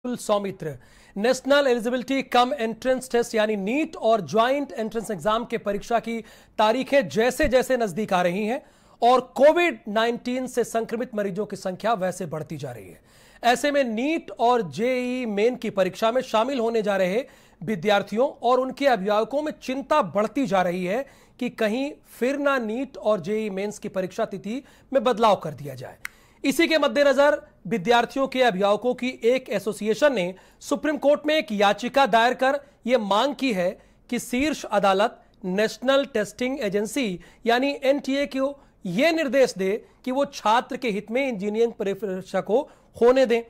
Soumitra national eligibility cum entrance test यानी NEET और joint entrance exam के परीक्षा की तारीखें जैसे जैसे नजदीक आ रही हैं और कोविड-19 से संक्रमित मरीजों की संख्या वैसे बढ़ती जा रही है। ऐसे में नीट और जेईई मेन की परीक्षा में शामिल होने जा रहे विद्यार्थियों और उनके अभिभावकों में चिंता बढ़ती जा रही है कि कहीं फिर ना नीट और जेईई मेंस की परीक्षा तिथि में बदलाव कर दिया जाए। इसी के मद्देनजर विद्यार्थियों के अभिभावकों की एक एसोसिएशन ने सुप्रीम कोर्ट में एक याचिका दायर कर यह मांग की है कि शीर्ष अदालत नेशनल टेस्टिंग एजेंसी यानी एनटीए को यह निर्देश दे कि वो छात्र के हित में इंजीनियरिंग परीक्षा को होने दें,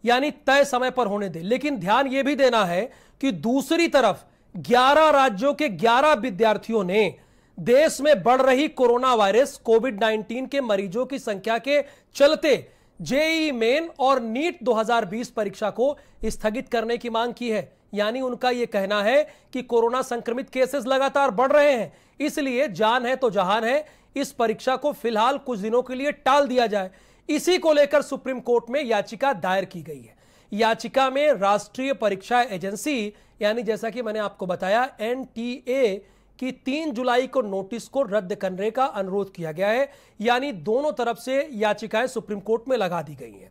यानी तय समय पर होने दें। लेकिन ध्यान यह भी देना है कि दूसरी तरफ 11 राज्यों के 11 विद्यार्थियों ने देश में बढ़ रही कोरोना वायरस कोविड-19 के मरीजों की संख्या के चलते जेईई मेन और नीट 2020 परीक्षा को स्थगित करने की मांग की है। यानी उनका यह कहना है कि कोरोना संक्रमित केसेस लगातार बढ़ रहे हैं, इसलिए जान है तो जहान है, इस परीक्षा को फिलहाल कुछ दिनों के लिए टाल दिया जाए। इसी को लेकर सुप्रीम कोर्ट में याचिका दायर की गई है। याचिका में राष्ट्रीय परीक्षा एजेंसी यानी जैसा कि मैंने आपको बताया एनटीए कि 3 जुलाई को नोटिस को रद्द करने का अनुरोध किया गया है। यानी दोनों तरफ से याचिकाएं सुप्रीम कोर्ट में लगा दी गई हैं।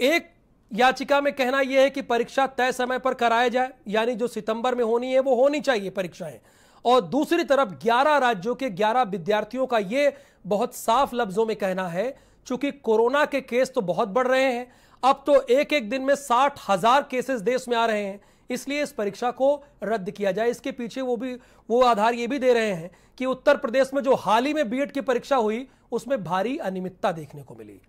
एक याचिका में कहना यह है कि परीक्षा तय समय पर कराया जाए, यानी जो सितंबर में होनी है वो होनी चाहिए परीक्षाएं। और दूसरी तरफ 11 राज्यों के 11 विद्यार्थियों का यह बहुत साफ लफ्जों में कहना है, चूंकि कोरोना के केस तो बहुत बढ़ रहे हैं, अब तो एक एक दिन में 60,000 केसेस देश में आ रहे हैं, इसलिए इस परीक्षा को रद्द किया जाए। इसके पीछे वो आधार ये भी दे रहे हैं कि उत्तर प्रदेश में जो हाल ही में बीएड की परीक्षा हुई उसमें भारी अनियमितता देखने को मिली।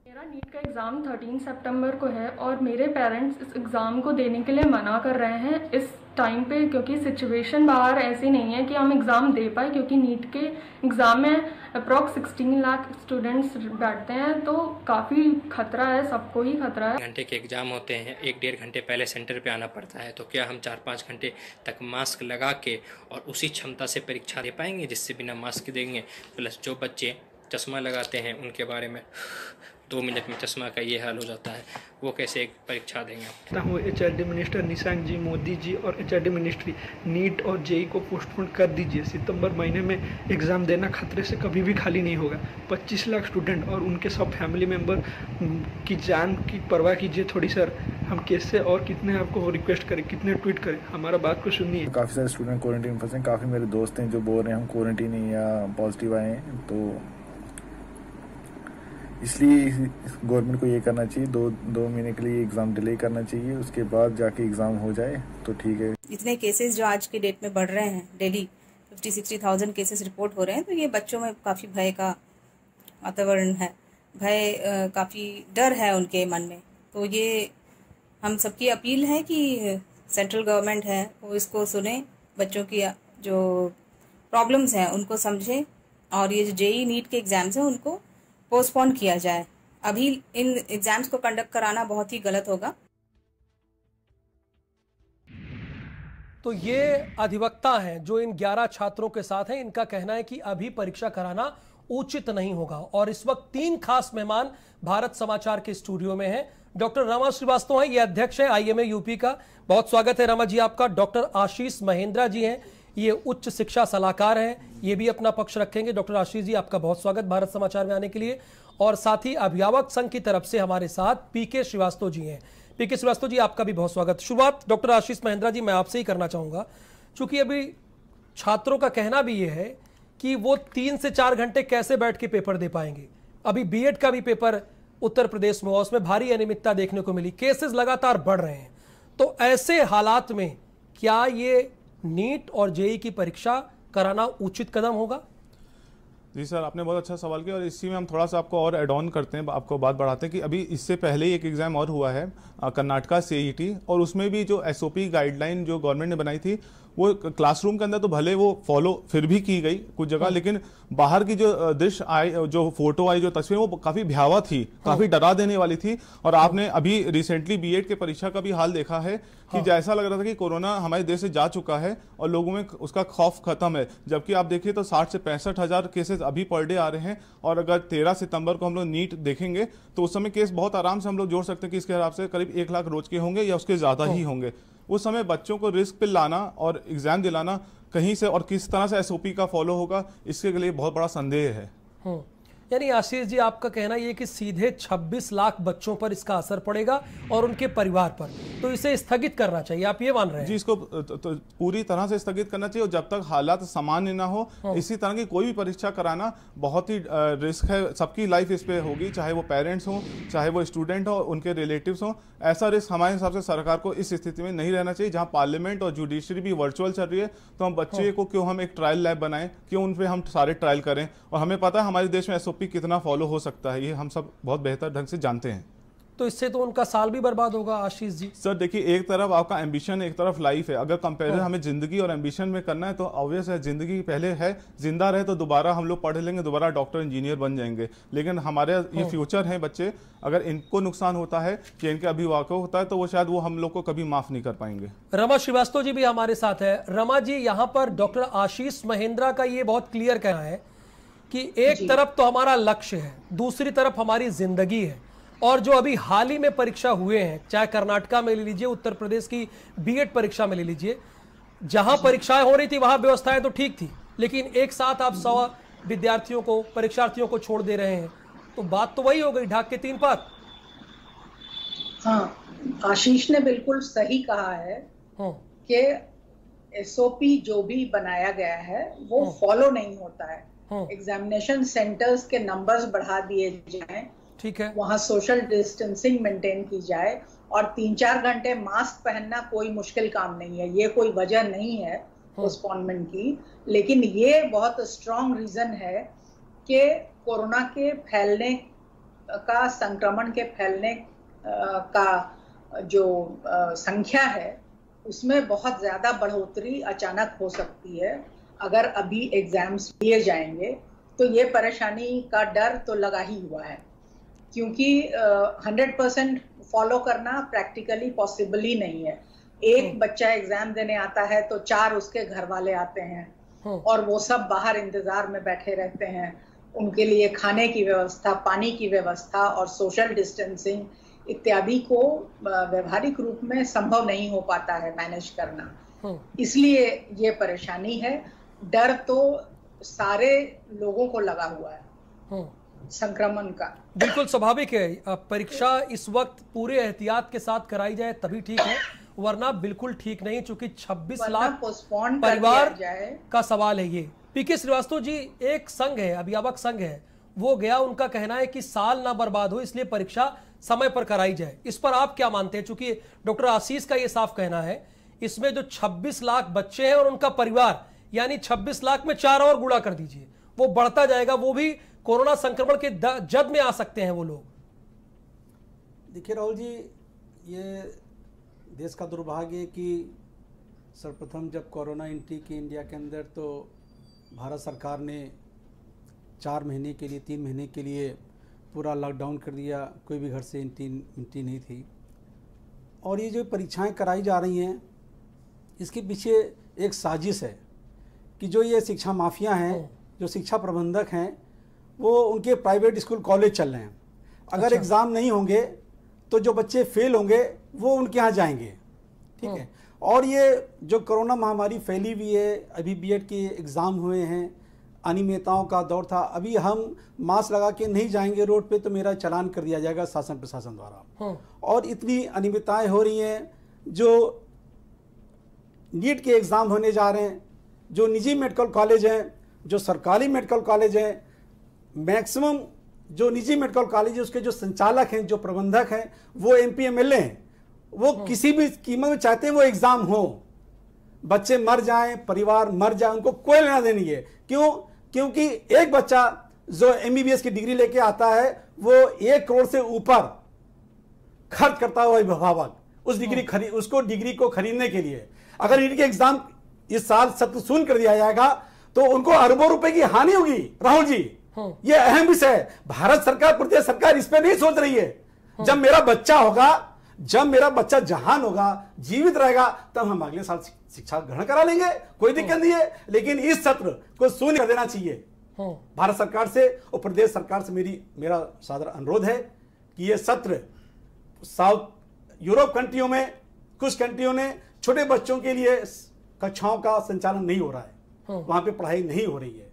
मेरा नीट का एग्ज़ाम 13 सितंबर को है और मेरे पेरेंट्स इस एग्ज़ाम को देने के लिए मना कर रहे हैं इस टाइम पे, क्योंकि सिचुएशन बाहर ऐसी नहीं है कि हम एग्ज़ाम दे पाए, क्योंकि नीट के एग्ज़ाम में अप्रॉक्स 16 लाख स्टूडेंट्स बैठते हैं, तो काफ़ी खतरा है, सबको ही खतरा है। घंटे के एग्ज़ाम होते हैं, 1-1.5 घंटे पहले सेंटर पे आना पड़ता है, तो क्या हम 4-5 घंटे तक मास्क लगा के और उसी क्षमता से परीक्षा दे पाएंगे जिससे बिना मास्क देंगे? प्लस जो बच्चे चश्मा लगाते हैं उनके बारे में 2 मिनट में चश्मा का ये हाल हो जाता है, वो कैसे एक परीक्षा देंगे? हूँ एचआरडी मिनिस्टर निशंक जी, मोदी जी और एचआरडी मिनिस्ट्री नीट और जेईई को पोस्टपोन कर दीजिए। सितंबर महीने में एग्ज़ाम देना खतरे से कभी भी खाली नहीं होगा। 25 लाख स्टूडेंट और उनके सब फैमिली मेम्बर की जान की परवाह कीजिए थोड़ी सर। हम कैसे और कितने आपको रिक्वेस्ट करें, कितने ट्वीट करें, हमारा बात को सुनिए। काफ़ी सारे स्टूडेंट क्वारंटीन फंसे हैं। काफ़ी मेरे दोस्त हैं जो बोल रहे हैं हम क्वारंटीन हैं या पॉजिटिव आए हैं, तो इसलिए गवर्नमेंट को ये करना चाहिए, दो महीने के लिए एग्ज़ाम डिले करना चाहिए, उसके बाद जाके एग्ज़ाम हो जाए तो ठीक है। इतने केसेस जो आज के डेट में बढ़ रहे हैं, डेली 50-60,000 केसेस रिपोर्ट हो रहे हैं, तो ये बच्चों में काफ़ी भय का वातावरण है, काफ़ी डर है उनके मन में। तो ये हम सबकी अपील है कि सेंट्रल गवर्नमेंट है वो इसको सुने, बच्चों की जो प्रॉब्लम्स हैं उनको समझे और ये जो जेईई नीट के एग्ज़ाम्स हैं उनको पोस्टपोन किया जाए। अभी इन एग्जाम्स को कंडक्ट कराना बहुत ही गलत होगा। तो ये अधिवक्ता हैं जो इन 11 छात्रों के साथ हैं, इनका कहना है कि अभी परीक्षा कराना उचित नहीं होगा। और इस वक्त 3 खास मेहमान भारत समाचार के स्टूडियो में हैं। डॉक्टर रमा श्रीवास्तव हैं, ये अध्यक्ष है आईएमए यूपी का, बहुत स्वागत है रमा जी आपका। डॉक्टर आशीष महेंद्रा जी हैं, ये उच्च शिक्षा सलाहकार हैं, ये भी अपना पक्ष रखेंगे। डॉक्टर आशीष जी आपका बहुत स्वागत भारत समाचार में आने के लिए। और साथ ही अभिभावक संघ की तरफ से हमारे साथ पीके श्रीवास्तव जी हैं। पीके श्रीवास्तव जी आपका भी बहुत स्वागत। शुरुआत डॉक्टर आशीष महेंद्रा जी मैं आपसे ही करना चाहूंगा, क्योंकि अभी छात्रों का कहना भी ये है कि वो 3 से 4 घंटे कैसे बैठ के पेपर दे पाएंगे। अभी बीएड का भी पेपर उत्तर प्रदेश में हुआ, उसमें भारी अनियमितता देखने को मिली, केसेस लगातार बढ़ रहे हैं। तो ऐसे हालात में क्या ये नीट और जेईई की परीक्षा कराना उचित कदम होगा? जी सर, आपने बहुत अच्छा सवाल किया और इसी में हम थोड़ा सा आपको और ऐड ऑन करते हैं, आपको बात बढ़ाते हैं कि अभी इससे पहले ही एक एग्ज़ाम और हुआ है कर्नाटका सीईटी, और उसमें भी जो एसओपी गाइडलाइन जो गवर्नमेंट ने बनाई थी वो क्लासरूम के अंदर तो भले वो फॉलो फिर भी की गई कुछ जगह, लेकिन बाहर की जो दृश्य आई, जो फोटो आई, जो तस्वीर, वो काफी भयावह थी, काफी डरा देने वाली थी। और आपने अभी रिसेंटली बीएड के परीक्षा का भी हाल देखा है कि जैसा लग रहा था कि कोरोना हमारे देश से जा चुका है और लोगों में उसका खौफ खत्म है, जबकि आप देखिए तो 60 से 65,000 केसेस अभी पर डे आ रहे हैं। और अगर 13 सितंबर को हम लोग नीट देखेंगे तो उस समय केस बहुत आराम से हम लोग जोड़ सकते हैं कि इसके हिसाब से करीब 1 लाख रोज के होंगे या उसके ज्यादा ही होंगे। उस समय बच्चों को रिस्क पे लाना और एग्जाम दिलाना कहीं से और किस तरह से एसओपी का फॉलो होगा, इसके लिए बहुत बड़ा संदेह है। यानी आशीष जी, आपका कहना ये कि सीधे 26 लाख बच्चों पर इसका असर पड़ेगा और उनके परिवार पर, तो इसे स्थगित करना चाहिए, आप ये मान रहे हैं? जी, इसको तो पूरी तरह से स्थगित करना चाहिए और जब तक हालात सामान्य ना हो इसी तरह की कोई भी परीक्षा कराना बहुत ही रिस्क है। सबकी लाइफ इस पे होगी, चाहे वो पेरेंट्स हों, चाहे वो स्टूडेंट हो, उनके रिलेटिव्स हों। ऐसा रिस्क हमारे हिसाब से सरकार को इस स्थिति में नहीं रहना चाहिए। जहां पार्लियामेंट और जुडिशरी भी वर्चुअल चल रही है, तो हम बच्चे को क्यों हम एक ट्रायल लैब बनाएं, क्यों उन पे हम सारे ट्रायल करें। और हमें पता है हमारे देश में एसओपी कितना फॉलो हो सकता है, ये हम सब बहुत बेहतर ढंग से जानते हैं। तो इससे तो उनका साल भी बर्बाद होगा आशीष जी। सर देखिए, एक तरफ आपका एम्बिशन, एक तरफ लाइफ है। अगर कंपेरिजन हमें जिंदगी और एम्बिशन में करना है तो ऑब्वियस है जिंदगी पहले है, जिंदा रहे तो दोबारा हम लोग पढ़ लेंगे, दोबारा डॉक्टर इंजीनियर बन जाएंगे। लेकिन हमारे ये फ्यूचर है बच्चे, अगर इनको नुकसान होता है कि इनके अभिभावकों को होता है तो वो शायद वो हम लोग को कभी माफ नहीं कर पाएंगे। रमा श्रीवास्तव जी भी हमारे साथ है। रमा जी, यहाँ पर डॉक्टर आशीष महेंद्रा का ये बहुत क्लियर कहना है कि एक तरफ तो हमारा लक्ष्य है, दूसरी तरफ हमारी जिंदगी है। और जो अभी हाल ही में परीक्षा हुए हैं, चाहे कर्नाटका में ले लीजिए, उत्तर प्रदेश की बीएड परीक्षा में ले लीजिए, जहां परीक्षाएं हो रही थी वहां व्यवस्थाएं तो ठीक थी, लेकिन एक साथ आप 100 विद्यार्थियों को, परीक्षार्थियों को छोड़ दे रहे हैं, तो बात तो वही हो गई, ढाक के 3 पात। हाँ, आशीष ने बिल्कुल सही कहा है कि एसओपी जो भी बनाया गया है वो फॉलो नहीं होता है। एग्जामिनेशन सेंटर्स के नंबर्स बढ़ा दिए जाएं, ठीक है, वहां सोशल डिस्टेंसिंग मेंटेन की जाए और 3-4 घंटे मास्क पहनना कोई मुश्किल काम नहीं है, ये कोई वजह नहीं है पोस्टपोनमेंट की। लेकिन ये बहुत स्ट्रॉन्ग रीजन है कि कोरोना के फैलने का, संक्रमण के फैलने का जो संख्या है उसमें बहुत ज्यादा बढ़ोतरी अचानक हो सकती है। अगर अभी एग्जाम्स लिए जाएंगे तो ये परेशानी का डर तो लगा ही हुआ है, क्योंकि 100% फॉलो करना प्रैक्टिकली पॉसिबल ही नहीं है। एक बच्चा एग्जाम देने आता है तो 4 उसके घर वाले आते हैं और वो सब बाहर इंतजार में बैठे रहते हैं। उनके लिए खाने की व्यवस्था, पानी की व्यवस्था और सोशल डिस्टेंसिंग इत्यादि को व्यवहारिक रूप में संभव नहीं हो पाता है मैनेज करना। इसलिए ये परेशानी है। डर तो सारे लोगों को लगा हुआ है संक्रमण का। बिल्कुल स्वाभाविक है। परीक्षा इस वक्त पूरे एहतियात के साथ कराई जाए तभी ठीक है, वरना बिल्कुल ठीक नहीं, चूंकि 26 लाख परिवार का सवाल है ये। पीके श्रीवास्तव जी, एक संघ है, अभिभावक संघ है, वो गया, उनका कहना है कि साल ना बर्बाद हो इसलिए परीक्षा समय पर कराई जाए। इस पर आप क्या मानते हैं? चूंकि डॉक्टर आशीष का ये साफ कहना है, इसमें जो 26 लाख बच्चे हैं और उनका परिवार, यानी 26 लाख में 4 और गुणा कर दीजिए, वो बढ़ता जाएगा, वो भी कोरोना संक्रमण के जद में आ सकते हैं वो लोग। देखिए राहुल जी, ये देश का दुर्भाग्य है कि सर्वप्रथम जब कोरोना एंट्री की इंडिया के अंदर, तो भारत सरकार ने 4 महीने के लिए, 3 महीने के लिए पूरा लॉकडाउन कर दिया, कोई भी घर से एंट्री नहीं थी। और ये जो परीक्षाएं कराई जा रही हैं, इसके पीछे एक साजिश है कि जो ये शिक्षा माफिया हैं, जो शिक्षा प्रबंधक हैं, वो उनके प्राइवेट स्कूल कॉलेज चल रहे हैं। अगर एग्ज़ाम नहीं होंगे तो जो बच्चे फेल होंगे वो उनके यहाँ जाएंगे, ठीक है। और ये जो कोरोना महामारी फैली हुई है, अभी बीएड के एग्ज़ाम हुए हैं, अनियमितताओं का दौर था, अभी हम मास्क लगा के नहीं जाएंगे रोड पे तो मेरा चालान कर दिया जाएगा शासन प्रशासन द्वारा। और इतनी अनियमितताएं हो रही हैं। जो नीट के एग्ज़ाम होने जा रहे हैं, जो निजी मेडिकल कॉलेज हैं, जो सरकारी मेडिकल कॉलेज हैं, मैक्सिमम जो निजी मेडिकल कॉलेज है उसके जो संचालक हैं, जो प्रबंधक हैं, वो एमपी एमएलए हैं। वो किसी भी कीमत में चाहते हैं वो एग्ज़ाम हो, बच्चे मर जाएं, परिवार मर जाए, उनको कोई लेना देनी है। क्यों? क्योंकि एक बच्चा जो एमबीबीएस की डिग्री लेके आता है वो 1 करोड़ से ऊपर खर्च करता हुआ अभिभावक उसको डिग्री को खरीदने के लिए। अगर इनके एग्जाम इस साल सत्र शून्य कर दिया जाएगा तो उनको अरबों रुपए की हानि होगी। राहुल जी, ये अहम विषय है। भारत सरकार, प्रदेश सरकार इस पे नहीं सोच रही है। जब मेरा बच्चा होगा, जब मेरा बच्चा जहान होगा, जीवित रहेगा, तब हम अगले साल शिक्षा ग्रहण करा लेंगे, कोई दिक्कत नहीं है। लेकिन इस सत्र को शून्य कर देना चाहिए भारत सरकार से और प्रदेश सरकार से। मेरा सादर अनुरोध है कि ये सत्र साउथ यूरोप कंट्रियों में, कुछ कंट्रियों ने छोटे बच्चों के लिए कक्षाओं का संचालन नहीं हो रहा है, वहां पे पढ़ाई नहीं हो रही है।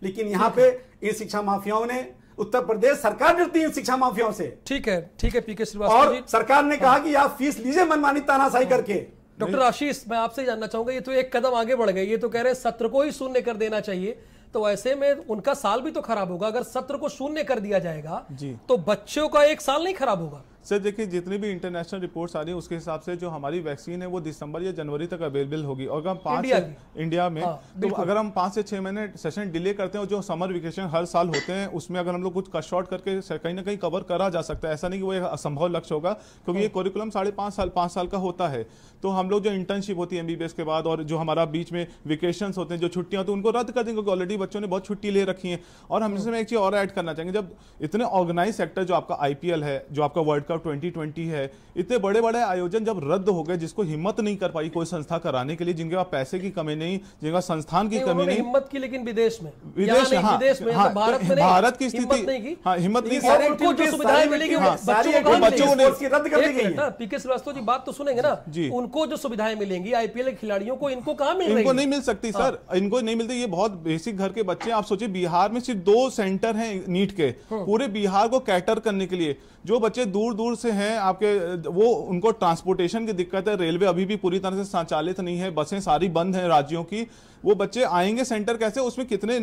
लेकिन यहाँ पे इन शिक्षा माफियाओं ने, उत्तर प्रदेश सरकार डरती है इन शिक्षा माफियाओं से। ठीक है पीके श्रीवास्तव और जी, सरकार ने कहा कि आप फीस लीजिए मनमानी तानाशाही करके। डॉक्टर आशीष, मैं आपसे जानना चाहूंगा, ये तो एक कदम आगे बढ़ गए, ये तो कह रहे हैं सत्र को ही शून्य कर देना चाहिए। तो ऐसे में उनका साल भी तो खराब होगा। अगर सत्र को शून्य कर दिया जाएगा तो बच्चों का एक साल नहीं खराब होगा। सर देखिए, जितनी भी इंटरनेशनल रिपोर्ट्स आ रही है उसके हिसाब से जो हमारी वैक्सीन है वो दिसंबर या जनवरी तक अवेलेबल होगी। और अगर हम इंडिया में तो अगर हम 5 से 6 महीने सेशन डिले करते हैं और जो समर वेकेशन हर साल होते हैं उसमें अगर हम लोग कुछ कट शॉर्ट करके कहीं ना कहीं कवर करा जा सकता है। ऐसा नहीं कि वो एक असंभव लक्ष्य होगा, क्योंकि ये करिकुलम 5.5 साल का होता है। तो हम लोग जो इंटर्नशिप होती है MBBS के बाद और जो हमारा बीच में वेकेशन होते हैं, जो छुट्टियां होती हैं, उनको रद्द कर देंगे, क्योंकि ऑलरेडी बच्चों ने बहुत छुट्टी ले रखी है। और हम इसमें एक चीज और ऐड करना चाहेंगे, जब इतने ऑर्गेनाइज सेक्टर जो आपका IPL है, जो आपका वर्ल्ड कप 2020 है, इतने बड़े बड़े आयोजन जब रद्द हो गए, जिसको हिम्मत नहीं कर पाई कोई संस्था कराने के लिए, जिनके पास पैसे की कमी नहीं, जिनका संस्थान की कमी नहीं, हिम्मत की, लेकिन विदेश में विदेश में भारत की स्थिति हिम्मत नहीं, उनको जो सुविधाएं मिलेगी बच्चों को रद्द कर दी गई। पीके श्रीवास्तव जी, बात तो सुनेंगे ना, उनको जो सुविधाएं मिलेंगी IPL के खिलाड़ियों को, इनको कहां मिल रही है? इनको नहीं मिल सकती सर, इनको नहीं मिलती। ये बहुत बेसिक घर के बच्चे। आप सोचिए, बिहार में सिर्फ 2 सेंटर हैं नीट के, पूरे बिहार को कैटर करने के लिए। जो बच्चे दूर दूर से हैं आपके, वो उनको ट्रांसपोर्टेशन की दिक्कत है, रेलवे अभी भी पूरी तरह से संचालित नहीं है, बसें सारी बंद हैं राज्यों की। वो बच्चे आएंगे सेंटर कैसे? उसमें कितने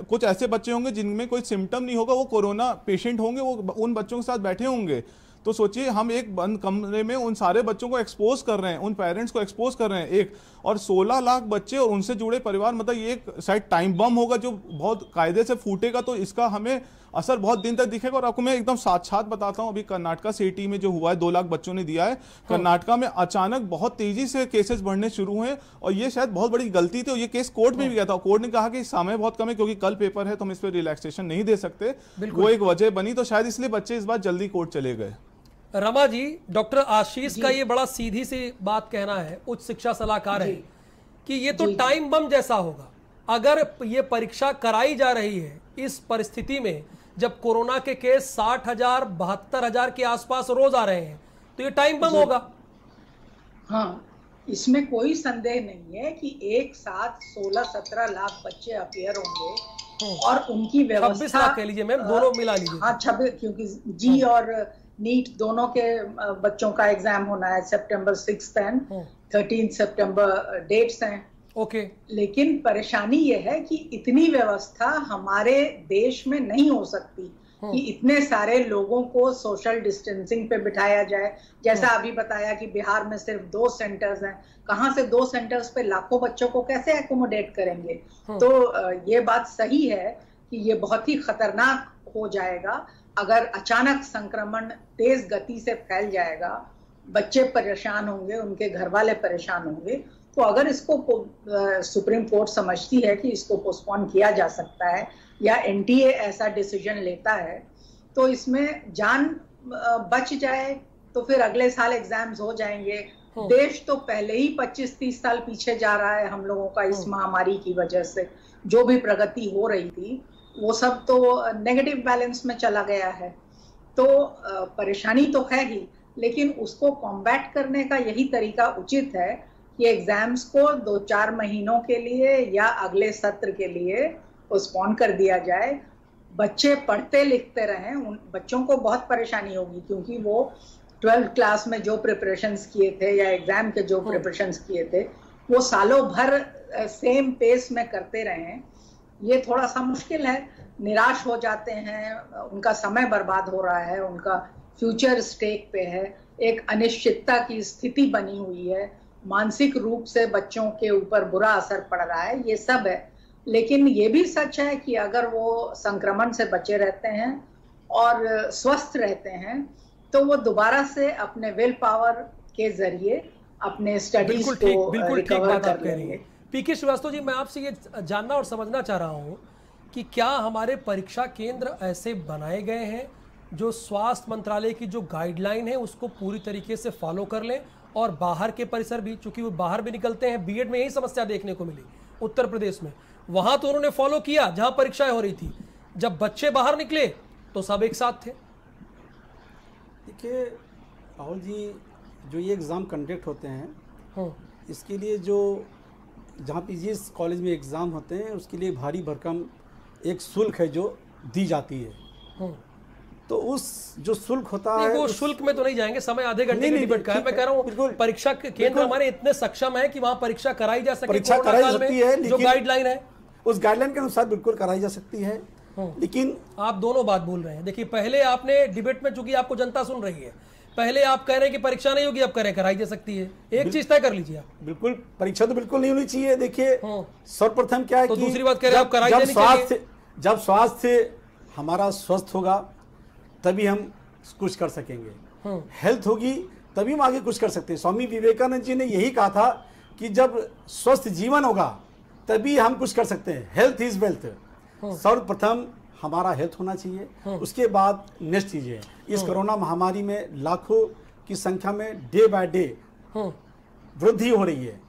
कुछ ऐसे बच्चे होंगे जिनमें कोई सिम्टम नहीं होगा, वो कोरोना पेशेंट होंगे, वो उन बच्चों के साथ बैठे होंगे। तो सोचिए, हम एक बंद कमरे में उन सारे बच्चों को एक्सपोज कर रहे हैं, उन पेरेंट्स को एक्सपोज कर रहे हैं, एक और 16 लाख बच्चे और उनसे जुड़े परिवार। मतलब ये एक शायद टाइम बम होगा जो बहुत कायदे से फूटेगा, तो इसका हमें असर बहुत दिन तक दिखेगा। और आपको मैं एकदम साथ बताता हूं, अभी कर्नाटका सिटी में जो हुआ है, 2 लाख बच्चों ने दिया है। कर्नाटका में अचानक बहुत तेजी से केसेस बढ़ने शुरू हुए और ये शायद बहुत बड़ी गलती थी। और ये केस कोर्ट में भी गया था, कोर्ट ने कहा कि समय बहुत कम है, क्योंकि कल पेपर है तो हम इस पर रिलैक्सेशन नहीं दे सकते। वो एक वजह बनी, तो शायद इसलिए बच्चे इस बार जल्दी कोर्ट चले गए। रमा जी, डॉक्टर आशीष का ये बड़ा सीधी सी बात कहना है, उच्च शिक्षा सलाहकार है, कि ये तो टाइम बम जैसा होगा। अगर ये परीक्षा कराई जा रही है इस परिस्थिति में, जब कोरोना के केस 60,000 72,000 के आसपास रोज आ रहे हैं, तो ये टाइम बम होगा। हाँ, इसमें कोई संदेह नहीं है कि एक साथ 16-17 लाख बच्चे अपियर होंगे और उनकी व्यवस्था 26 लाख कह लीजिए मैम, दोनों मिला लीजिए। हाँ 26, क्योंकि जी और नीट दोनों के बच्चों का एग्जाम होना है। सितंबर 6 एंड 13 सितंबर डेट्स हैं। ओके। लेकिन परेशानी यह है कि इतनी व्यवस्था हमारे देश में नहीं हो सकती कि इतने सारे लोगों को सोशल डिस्टेंसिंग पे बिठाया जाए। जैसा अभी बताया कि बिहार में सिर्फ 2 सेंटर्स हैं, कहाँ से 2 सेंटर्स पे लाखों बच्चों को कैसे एकोमोडेट करेंगे? तो ये बात सही है कि ये बहुत ही खतरनाक हो जाएगा अगर अचानक संक्रमण तेज गति से फैल जाएगा। बच्चे परेशान होंगे, उनके घर वाले परेशान होंगे। तो अगर इसको सुप्रीम कोर्ट समझती है कि इसको पोस्टपोन किया जा सकता है या NTA ऐसा डिसीजन लेता है, तो इसमें जान बच जाए तो फिर अगले साल एग्जाम्स हो जाएंगे। देश तो पहले ही 25-30 साल पीछे जा रहा है हम लोगों का इस महामारी की वजह से। जो भी प्रगति हो रही थी वो सब तो नेगेटिव बैलेंस में चला गया है। तो परेशानी तो है ही, लेकिन उसको कॉम्बैट करने का यही तरीका उचित है कि एग्जाम्स को 2-4 महीनों के लिए या अगले सत्र के लिए पोस्टपोन कर दिया जाए। बच्चे पढ़ते लिखते रहें। उन बच्चों को बहुत परेशानी होगी, क्योंकि वो 12th क्लास में जो प्रिपरेशंस किए थे या एग्जाम के जो प्रिपरेशंस किए थे वो सालों भर सेम पेस में करते रहें। ये थोड़ा सा मुश्किल है, निराश हो जाते हैं, उनका समय बर्बाद हो रहा है, उनका फ्यूचर स्टेक पे है, एक अनिश्चितता की स्थिति बनी हुई है, मानसिक रूप से बच्चों के ऊपर बुरा असर पड़ रहा है, ये सब है। लेकिन ये भी सच है कि अगर वो संक्रमण से बचे रहते हैं और स्वस्थ रहते हैं तो वो दोबारा से अपने विल पावर के जरिए अपने स्टडीज को रिकवर कर लेंगे। पीके श्रीवास्तव जी, मैं आपसे ये जानना और समझना चाह रहा हूँ कि क्या हमारे परीक्षा केंद्र ऐसे बनाए गए हैं जो स्वास्थ्य मंत्रालय की जो गाइडलाइन है उसको पूरी तरीके से फॉलो कर लें, और बाहर के परिसर भी, चूंकि वो बाहर भी निकलते हैं, बीएड में यही समस्या देखने को मिली उत्तर प्रदेश में, वहां तो उन्होंने फॉलो किया जहां परीक्षाएं हो रही थी, जब बच्चे बाहर निकले तो सब एक साथ थे। देखिए राहुल जी, जो ये एग्ज़ाम कंडक्ट होते हैं इसके लिए जो जहाँ पे जिस कॉलेज में एग्ज़ाम होते हैं उसके लिए भारी भरकम एक शुल्क है जो दी जाती है। तो उस जो शुल्क होता है, वो शुल्क में तो नहीं जाएंगे, समय आधे घंटे की डिबेट का है। मैं कह रहा हूँ परीक्षा केंद्र हमारे इतने सक्षम है कि वहाँ परीक्षा कराई जा सके, परीक्षा कराई जा सकती है, जो गाइडलाइन है उस गाइडलाइन के अनुसार बिल्कुल कराई जा सकती है। लेकिन आप दोनों बात बोल रहे हैं। देखिए, पहले आपने डिबेट में, चूंकि आपको जनता सुन रही है, पहले आप कह रहे हैं कि परीक्षा नहीं होगी, अब कह रहे कराई जा सकती है। एक चीज तय कर लीजिए आप। बिल्कुल परीक्षा तो बिल्कुल नहीं होनी चाहिए। देखिए सर्वप्रथम क्या है तो कि दूसरी बात कह रहे हैं आप कराई जानी चाहिए। जब स्वास्थ्य हमारा स्वस्थ होगा तभी हम कुछ कर सकेंगे, हेल्थ होगी तभी हम आगे कुछ कर सकते हैं। स्वामी विवेकानंद जी ने यही कहा था कि जब स्वस्थ जीवन होगा तभी हम कुछ कर सकते हैं। Health is wealth. सर्वप्रथम हमारा हेल्थ होना चाहिए, उसके बाद नेक्स्ट चीजें। इस कोरोना महामारी में लाखों की संख्या में डे बाय डे वृद्धि हो रही है,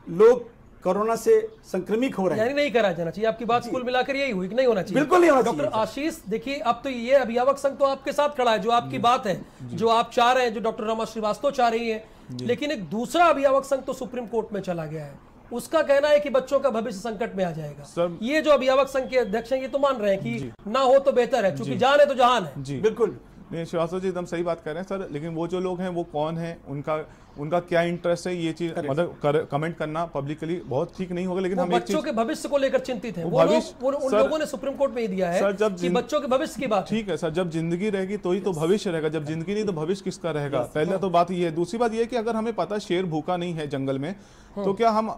लोग कोरोना से संक्रमित हो रहे हैं। यानी नहीं करा जाना चाहिए। आपकी बात कुल मिलाकर यही हुई कि नहीं होना चाहिए। बिल्कुल नहीं होना चाहिए। डॉक्टर आशीष, देखिए अब तो ये अभिभावक संघ तो आपके साथ खड़ा है, जो आपकी बात है, जो आप चाह रहे हैं, जो डॉक्टर रमा श्रीवास्तव चाह रही है, लेकिन एक दूसरा अभिभावक संघ तो सुप्रीम कोर्ट में चला गया है। उसका कहना है कि बच्चों का भविष्य संकट में आ जाएगा। ये जो अभिभावक संघ के अध्यक्ष हैं ये तो मान रहे हैं कि ना हो तो बेहतर है, क्योंकि जान है तो जहान है। जी बिल्कुल नहीं, श्रीवास्तव जी एकदम सही बात कर रहे हैं सर, लेकिन वो जो लोग हैं वो कौन है, उनका क्या इंटरेस्ट है, ये चीज मतलब कमेंट करना पब्लिकली बहुत ठीक नहीं होगा। लेकिन हम बच्चों के भविष्य को लेकर चिंतित हैं। उन लोगों ने सुप्रीम कोर्ट में ही दिया है सर, जब कि बच्चों के भविष्य की बात। ठीक है सर, जब जिंदगी रहेगी तो ही तो भविष्य रहेगा, जब जिंदगी नहीं तो भविष्य किसका रहेगा। पहले तो बात ये है। दूसरी बात ये है कि अगर हमें पता शेर भूखा नहीं है जंगल में, तो क्या हम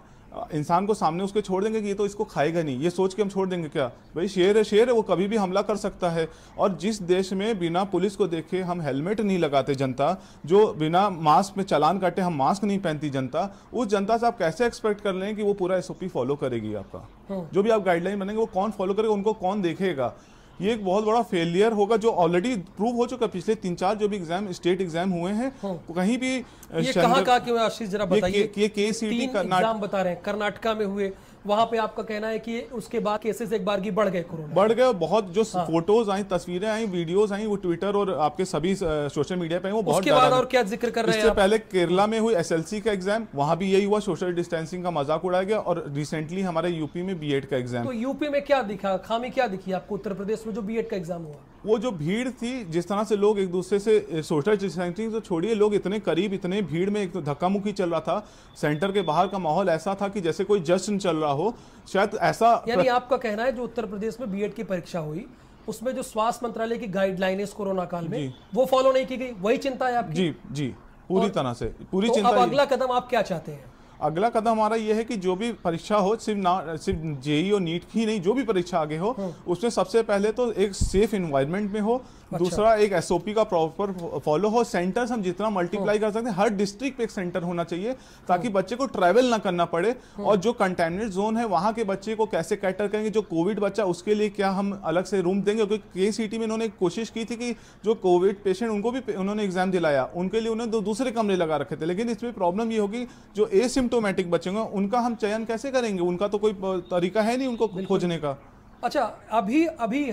इंसान को सामने उसके छोड़ देंगे कि ये तो इसको खाएगा नहीं, ये सोच के हम छोड़ देंगे क्या? भाई शेर है, वो कभी भी हमला कर सकता है। और जिस देश में बिना पुलिस को देखे हम हेलमेट नहीं लगाते जनता, जो बिना मास्क में चालान काटे हम मास्क नहीं पहनती जनता, उस जनता से आप कैसे एक्सपेक्ट कर लें कि वो पूरा SOP फॉलो करेगी? आपका जो भी आप गाइडलाइन बनेंगे वो कौन फॉलो करेगा, उनको कौन देखेगा? ये एक बहुत बड़ा फेलियर होगा, जो ऑलरेडी प्रूव हो चुका। पिछले 3-4 जो भी एग्जाम स्टेट एग्जाम हुए हैं कहीं भी ये कहाँ कि आशीष जरा बताइए। ये KCET एग्जाम बता रहे हैं कर्नाटका में हुए, वहां पे आपका कहना है कि उसके बाद केसेस एक बार की बढ़ गए, कोरोना बढ़ गए। बहुत जो फोटोज आई, तस्वीरें आई, वीडियोस आई, वो ट्विटर और आपके सभी सोशल मीडिया पे वो बहुत। उसके बाद और क्या जिक्र कर रहे हैं? इससे पहले केरला में हुई SLC का एग्जाम, वहां भी यही हुआ, सोशल डिस्टेंसिंग का मजाक उड़ाया गया। और रिसेंटली हमारे यूपी में बीएड का एग्जाम। तो यूपी में क्या दिखा, खामी क्या दिखी आपको उत्तर प्रदेश में जो बीएड का एग्जाम हुआ? वो जो भीड़ थी, जिस तरह से लोग एक दूसरे से सोशल डिस्टेंसिंग तो छोड़िए, लोग इतने करीब, इतने भीड़ में, एक तो धक्का मुक्की चल रहा था। सेंटर के बाहर का माहौल ऐसा था कि जैसे कोई जश्न चल रहा हो, शायद ऐसा। यानी आपका कहना है जो उत्तर प्रदेश में बीएड की परीक्षा हुई उसमें जो स्वास्थ्य मंत्रालय की गाइडलाइन इस कोरोना काल में वो फॉलो नहीं की गई, वही चिंता है आपकी? जी पूरी तरह से, पूरी चिंता। अब अगला कदम आप क्या चाहते हैं? अगला कदम हमारा यह है कि जो भी परीक्षा हो, सिर्फ जेई और नीट की नहीं, जो भी परीक्षा आगे हो, उसमें सबसे पहले तो एक सेफ एनवायरनमेंट में हो। दूसरा एक SOP का प्रॉपर फॉलो हो। सेंटर्स हम जितना मल्टीप्लाई कर सकते हैं, हर डिस्ट्रिक्ट पे एक सेंटर होना चाहिए ताकि बच्चे को ट्रैवल ना करना पड़े। और जो कंटेनमेंट जोन है वहां के बच्चे को कैसे कैटर करेंगे, जो कोविड बच्चा उसके लिए क्या हम अलग से रूम देंगे? क्योंकि KCET में उन्होंने कोशिश की थी कि जो कोविड पेशेंट उनको भी उन्होंने एग्जाम दिलाया, उनके लिए उन्होंने दूसरे कमरे लगा रखे थे। लेकिन इसमें प्रॉब्लम ये होगी जो एसिम्प्टोमेटिक बच्चे होंगे उनका हम चयन कैसे करेंगे? उनका तो कोई तरीका है नहीं उनको खोजने का। अच्छा, अभी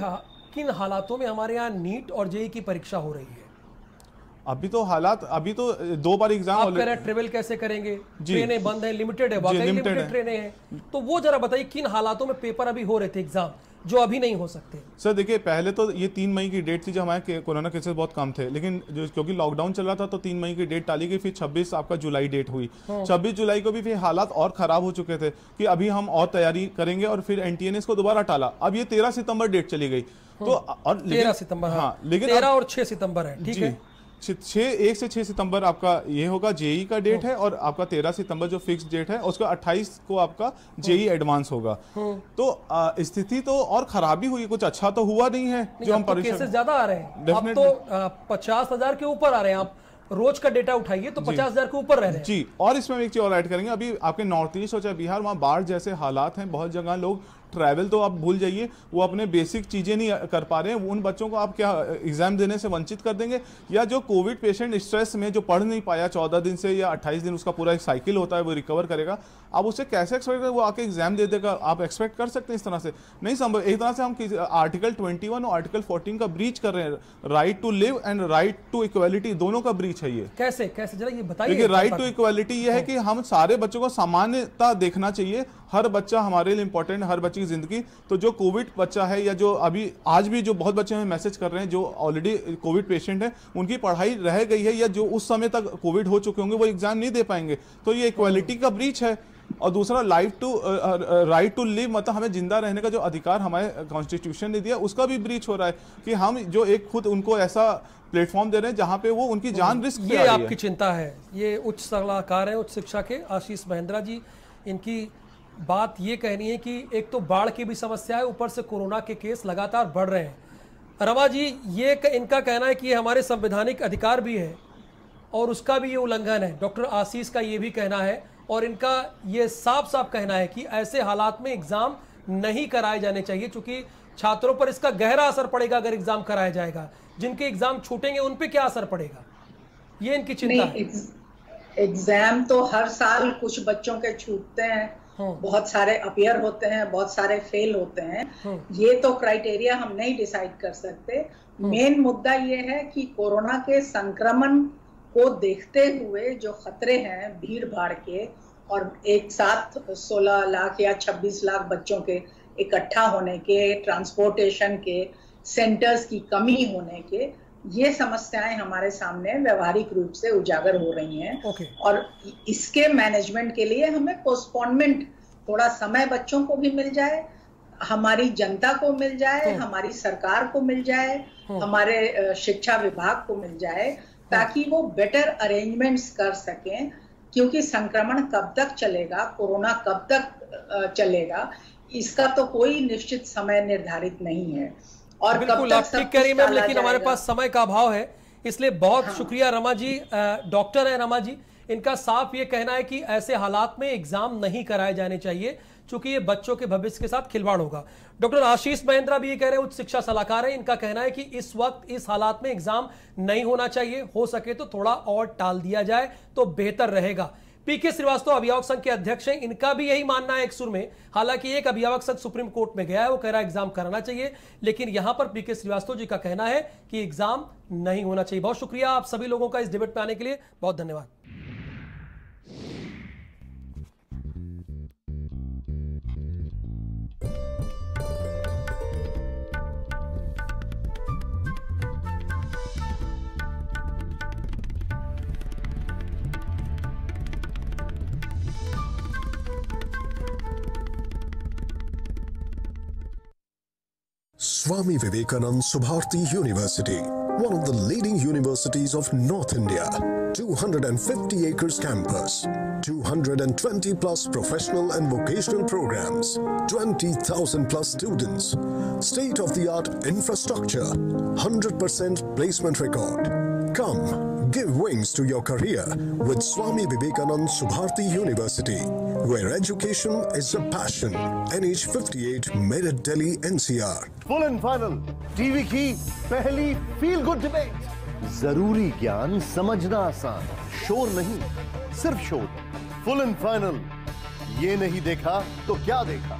किन हालातों में हमारे यहाँ नीट और जेईई की परीक्षा हो रही है? अभी तो 2 बार एग्जाम। आप कह रहे हैं ट्रेवल कैसे करेंगे? ट्रेनें बंद है, लिमिटेड है, वाकई लिमिटेड ट्रेनें हैं। तो वो जरा बताइए किन हालातों में पेपर अभी हो रहे थे एग्जाम जो अभी नहीं हो सकते? सर देखिए, पहले तो ये 3 मई की डेट थी जब हमारे कोरोना केसेस बहुत कम थे, लेकिन क्योंकि लॉकडाउन चल रहा था तो 3 मई की डेट टाली गई। फिर 26 आपका जुलाई डेट हुई। 26 जुलाई को भी फिर हालात और खराब हो चुके थे कि अभी हम और तैयारी करेंगे, और फिर NTNS को दोबारा टाला। अब ये 13 सितंबर डेट चली गई। तो और 13 सितंबर, हाँ, लेकिन 13 और 6 सितंबर है, ठीक है। 1 से 6 सितंबर आपका ये होगा जेई का डेट है, और आपका 13 सितंबर जो फिक्स डेट है, उसका 28 को आपका जेई एडवांस होगा। तो स्थिति तो और खराबी हुई, कुछ अच्छा तो हुआ नहीं है। जो हम केसेस ज्यादा आ रहे हैं, अब तो 50,000 के ऊपर आ रहे हैं। आप रोज का डेटा उठाइए तो 50,000 के ऊपर रह रहे हैं जी। और इसमें एक चीज और ऐड करेंगे, अभी आपके नॉर्थ ईस्ट और चाहे बिहार, वहाँ बाढ़ जैसे हालात हैं, बहुत जगह लोग ट्रैवल तो आप भूल जाइए, वो अपने बेसिक चीज़ें नहीं कर पा रहे हैं। उन बच्चों को आप क्या एग्जाम देने से वंचित कर देंगे? या जो कोविड पेशेंट स्ट्रेस में जो पढ़ नहीं पाया 14 दिन से या 28 दिन, उसका पूरा एक साइकिल होता है, वो रिकवर करेगा, आप उससे कैसे एक्सपेक्ट करें वो आके एग्जाम दे देगा? आप एक्सपेक्ट कर सकते हैं? इस तरह से नहीं संभव। एक तरह से हम आर्टिकल 21 और आर्टिकल 14 का ब्रीच कर रहे हैं। Right to live and right to equality, दोनों का ब्रीच है ये। कैसे कैसे जरा ये बताइए। देखिए, राइट टू इक्वालिटी ये है कि हम सारे बच्चों को समानता देखना चाहिए। हर बच्चा हमारे लिए इंपॉर्टेंट, हर बच्चे की जिंदगी। तो जो कोविड बच्चा है या जो अभी आज भी जो बहुत बच्चे हमें मैसेज कर रहे हैं जो ऑलरेडी कोविड पेशेंट है, उनकी पढ़ाई रह गई है या जो उस समय तक कोविड हो चुके होंगे वो एग्जाम नहीं दे पाएंगे, तो ये इक्वालिटी का ब्रीच है। और दूसरा राइट टू लिव, मतलब हमें जिंदा रहने का जो अधिकार हमारे कॉन्स्टिट्यूशन ने दिया, उसका भी ब्रीच हो रहा है कि हम जो एक खुद उनको ऐसा प्लेटफॉर्म दे रहे हैं जहां पे वो उनकी जान रिस्क पे आ रही है। ये आपकी चिंता है। ये उच्च सलाहकार हैं उच्च शिक्षा के आशीष महेंद्रा जी। इनकी बात ये कहनी है कि एक तो बाढ़ की भी समस्या है, ऊपर से कोरोना के केस लगातार बढ़ रहे हैं। रमा जी, ये इनका कहना है कि ये हमारे संवैधानिक अधिकार भी है और उसका भी ये उल्लंघन है। डॉक्टर आशीष का ये भी कहना है और इनका ये साफ साफ कहना है कि ऐसे हालात में एग्जाम नहीं कराए जाने चाहिए, क्योंकि छात्रों पर इसका गहरा असर पड़ेगा अगर एग्जाम कराया जाएगा। जिनके एग्जाम छूटेंगे उन पे क्या असर पड़ेगा, ये इनकी चिंता है। एग्जाम तो हर साल कुछ बच्चों के छूटते हैं, बहुत सारे अपीयर होते हैं, बहुत सारे फेल होते हैं। ये तो क्राइटेरिया हम नहीं डिसाइड कर सकते। मेन मुद्दा ये है कि कोरोना के संक्रमण को देखते हुए जो खतरे हैं भीड़ भाड़ के और एक साथ 16 लाख या 26 लाख बच्चों के इकट्ठा होने के, ट्रांसपोर्टेशन के, सेंटर्स की कमी होने के, ये समस्याएं हमारे सामने व्यवहारिक रूप से उजागर हो रही हैं। और इसके मैनेजमेंट के लिए हमें पोस्टपोनमेंट, थोड़ा समय बच्चों को भी मिल जाए, हमारी जनता को मिल जाए, हमारी सरकार को मिल जाए, हमारे शिक्षा विभाग को मिल जाए, ताकि वो बेटर अरेंजमेंट्स कर सकें। क्योंकि संक्रमण कब तक चलेगा, कोरोना कब तक चलेगा, इसका तो कोई निश्चित समय निर्धारित नहीं है। और बिल्कुल आप ठीक कह रही हैं मैम, लेकिन हमारे पास समय का अभाव है, इसलिए बहुत शुक्रिया रमा जी। डॉक्टर है रमा जी, इनका साफ ये कहना है कि ऐसे हालात में एग्जाम नहीं कराए जाने चाहिए, क्योंकि ये बच्चों के भविष्य के साथ खिलवाड़ होगा। डॉक्टर आशीष महेंद्रा भी ये कह रहे हैं, उच्च शिक्षा सलाहकार है। इनका कहना है कि इस वक्त इस हालात में एग्जाम नहीं होना चाहिए, हो सके तो थोड़ा और टाल दिया जाए तो बेहतर रहेगा। पीके श्रीवास्तव अभिभावक संघ के अध्यक्ष हैं, इनका भी यही मानना है एक सुर में। हालांकि एक अभिभावक संघ सुप्रीम कोर्ट में गया है, वो कह रहा है एग्जाम कराना चाहिए, लेकिन यहां पर पीके श्रीवास्तव जी का कहना है कि एग्जाम नहीं होना चाहिए। बहुत शुक्रिया आप सभी लोगों का इस डिबेट में आने के लिए, बहुत धन्यवाद। Swami Vivekananda Subharti University, one of the leading universities of North India. 250 acres campus, 220 plus professional and vocational programs, 20,000 plus students, state-of-the-art infrastructure, 100% placement record. Come, give wings to your career with Swami Vivekananda Subharti University, where education is a passion. NH 58, Meerut, Delhi, NCR. Full and final TV की पहली feel good debate. जरूरी ज्ञान समझना आसान, शोर नहीं सिर्फ शोर। फुल एंड फाइनल, ये नहीं देखा तो क्या देखा।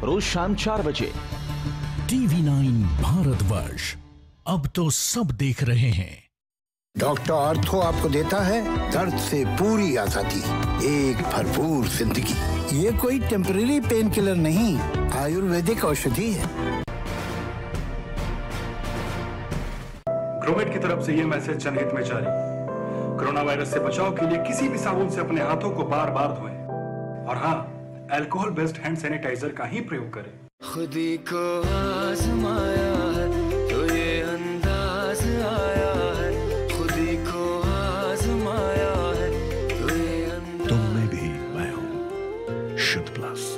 रोज शाम 4 बजे TV9 भारतवर्ष, अब तो सब देख रहे हैं। डॉक्टर आर्थो आपको देता है दर्द से पूरी आजादी, एक भरपूर जिंदगी। ये कोई टेम्परेरी पेन किलर नहीं, आयुर्वेदिक औषधि है। ग्रोमेट की तरफ से ये मैसेज जनहित में जारी। कोरोना वायरस से बचाव के लिए किसी भी साबुन से अपने हाथों को बार बार धोएं और हाँ, अल्कोहल बेस्ड हैंड सैनिटाइजर का ही प्रयोग करें। खुदी को आजमाया है तो ये अंदाज आया है, खुदी को आजमाया है तो ये अंदाज। तुम में भी मैं हूँ शुद्ध प्लस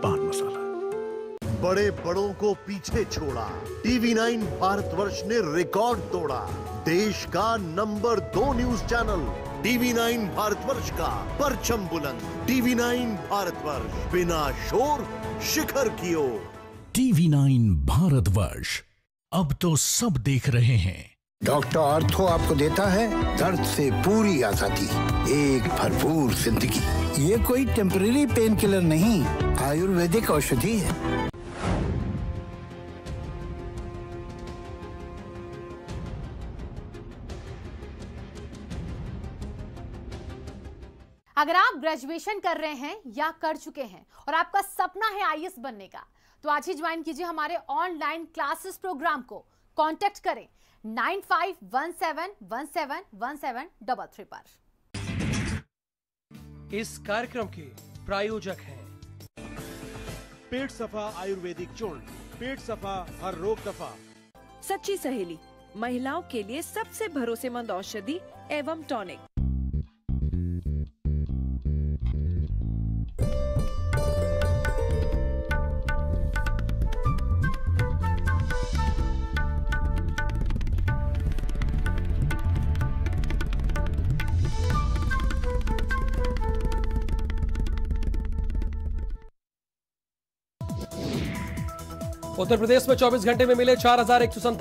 पान मसाला। बड़े बड़ों को पीछे छोड़ा। टीवी 9 भारतवर्ष ने रिकॉर्ड तोड़ा। देश का number 2 news channel TV 9 Bharatvarsh का परचम बुलंद। टीवी 9 भारतवर्ष, बिना शोर शिखर की ओर। टीवी 9 भारतवर्ष, अब तो सब देख रहे हैं। डॉक्टर आर्थो आपको देता है दर्द से पूरी आजादी, एक भरपूर जिंदगी। ये कोई टेम्परेरी पेन किलर नहीं, आयुर्वेदिक औषधि है। अगर आप ग्रेजुएशन कर रहे हैं या कर चुके हैं और आपका सपना है आईएएस बनने का, तो आज ही ज्वाइन कीजिए हमारे ऑनलाइन क्लासेस प्रोग्राम को। कांटेक्ट करें 9517171733 पर। इस कार्यक्रम के प्रायोजक हैं पेट सफा आयुर्वेदिक चूर्ण, पेट सफा हर रोग दफा। सच्ची सहेली, महिलाओं के लिए सबसे भरोसेमंद औषधि एवं टॉनिक। उत्तर प्रदेश में 24 घंटे में मिले 4197